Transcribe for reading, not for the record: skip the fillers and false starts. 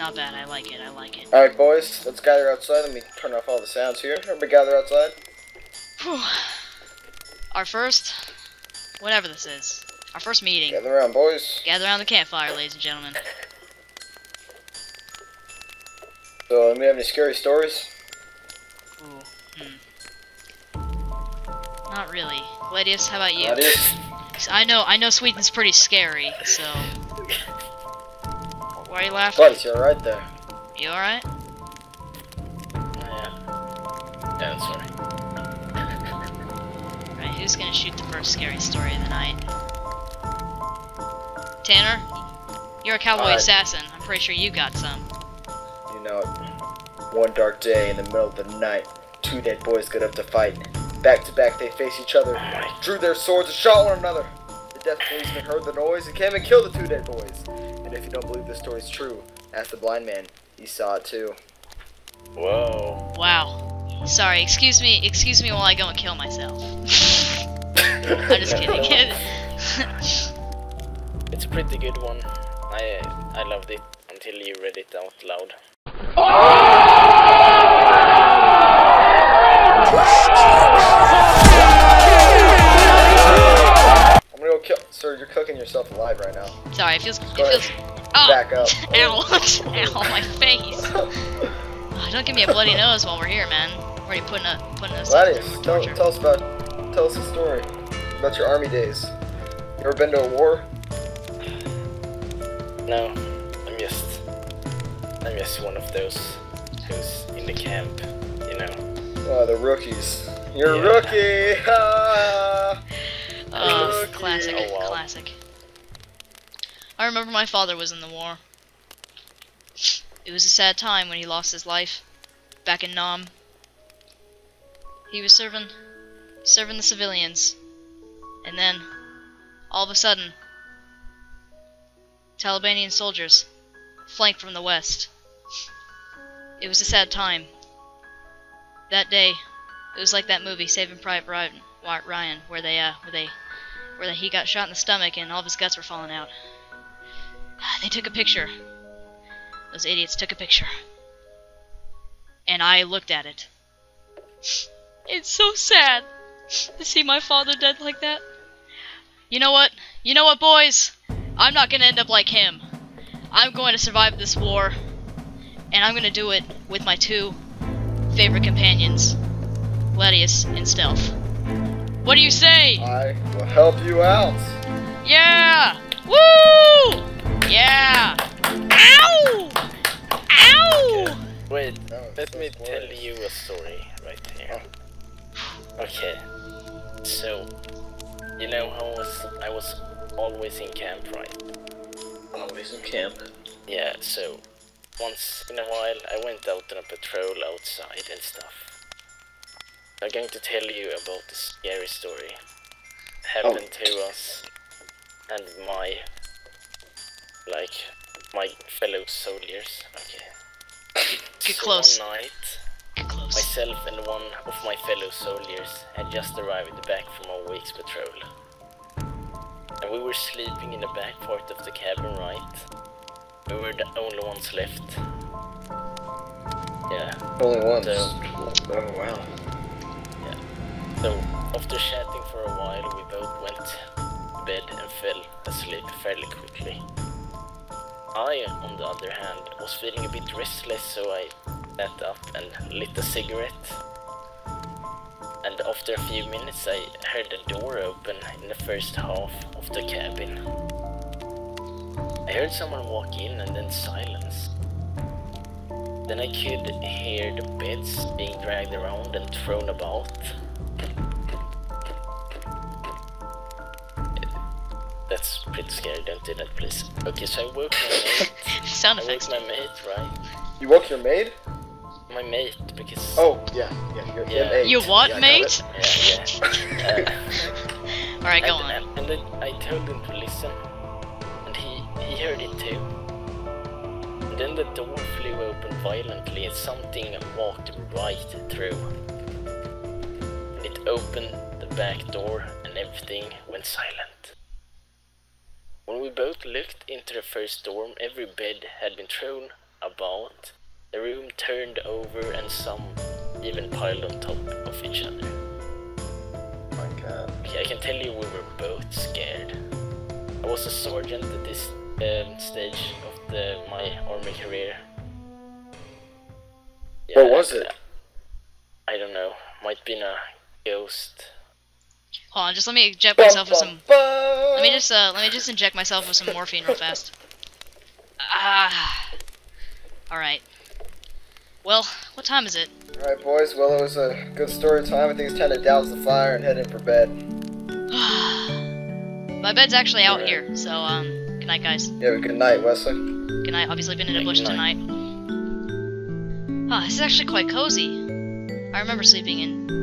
not bad. I like it. I like it. Alright, boys, let's gather outside. Let me turn off all the sounds here. Everybody gather outside. Whew. Our first, whatever this is, our first meeting. Gather around, boys. Gather around the campfire, ladies and gentlemen. So, do we have any scary stories? Ooh, Not really. Gladius, how about you? Gladius? I know Sweden's pretty scary, so... Why are you laughing? Gladius, you're right there. You alright? Yeah. Yeah, sorry. Right, who's gonna shoot the first scary story of the night? Tanner? You're a cowboy assassin. I'm pretty sure you got some. You know it. One dark day in the middle of the night, two dead boys got up to fight. Back to back they faced each other, drew their swords and shot one another. The death policeman heard the noise and came and killed the two dead boys. And if you don't believe this story's true, ask the blind man. He saw it too. Whoa. Wow. Sorry, excuse me while I go and kill myself. I'm just kidding. It's a pretty good one. I loved it until you read it out loud. I'm gonna go kill. Sir, you're cooking yourself alive right now. Sorry, it feels. Oh. Back up. Ow! Ow! My face. Oh, don't give me a bloody nose while we're here, man. We're already putting us Gladius, through tell torture. tell us a story about your army days. You ever been to a war? No, I'm just one of those who's in the camp, you know. Oh, the rookies. You're a rookie! Oh, classic, Oh, wow. classic. I remember my father was in the war. It was a sad time when he lost his life back in Nam. He was serving the civilians, and then all of a sudden, Talibanian soldiers flanked from the west. It was a sad time. That day, it was like that movie Saving Private Ryan, where he got shot in the stomach and all of his guts were falling out. They took a picture. Those idiots took a picture. And I looked at it. It's so sad to see my father dead like that. You know what? You know what, boys? I'm not gonna end up like him. I'm going to survive this war. And I'm gonna do it with my two favorite companions, Gladius and Stealth. What do you say? I will help you out. Yeah! Woo! Yeah! Ow! Ow! Wait, let me tell you a story right here. Okay, so, you know how I was always in camp, right? Always in camp. Yeah, so, once in a while I went out on a patrol outside and stuff. I'm going to tell you about the scary story happened to us and my fellow soldiers. Okay. Get So close. One night, Get close. myself and one of my fellow soldiers had just arrived back from a week's patrol. And we were sleeping in the back part of the cabin, right? We were the only ones left. Yeah. Only one. So, Oh wow. So, after chatting for a while, we both went to bed and fell asleep fairly quickly. I, on the other hand, was feeling a bit restless, so I sat up and lit a cigarette. And after a few minutes, I heard a door open in the first half of the cabin. I heard someone walk in and then silence. Then I could hear the beds being dragged around and thrown about. That's pretty scary, don't do that, please. Okay, so I woke my mate. Sound I effects. woke my mate, right? You woke your maid? My mate, because... Oh, yeah, your M8. You what, Yeah, I got mate? it. Yeah. Alright, go on. And then I told him to listen, and he heard it too. And then the door flew open violently and something walked right through. And it opened the back door and everything went silent. When we both looked into the first storm, every bed had been thrown about. The room turned over and some even piled on top of each other. Oh my god. Okay, I can tell you we were both scared. I was a sergeant at this stage of my army career. Yeah, What was it? I don't know. Might been a ghost. Hold on, just let me inject myself with some. Let me just inject myself with some morphine real fast. Ah. All right. Well, what time is it? Alright, boys. Well, it was a good story time. I think it's time to douse the fire and head in for bed. My bed's actually out here, so good night, guys. Yeah, good night, Wesley. Good night. Obviously, been in a bush tonight. Ah, this is actually quite cozy. I remember sleeping in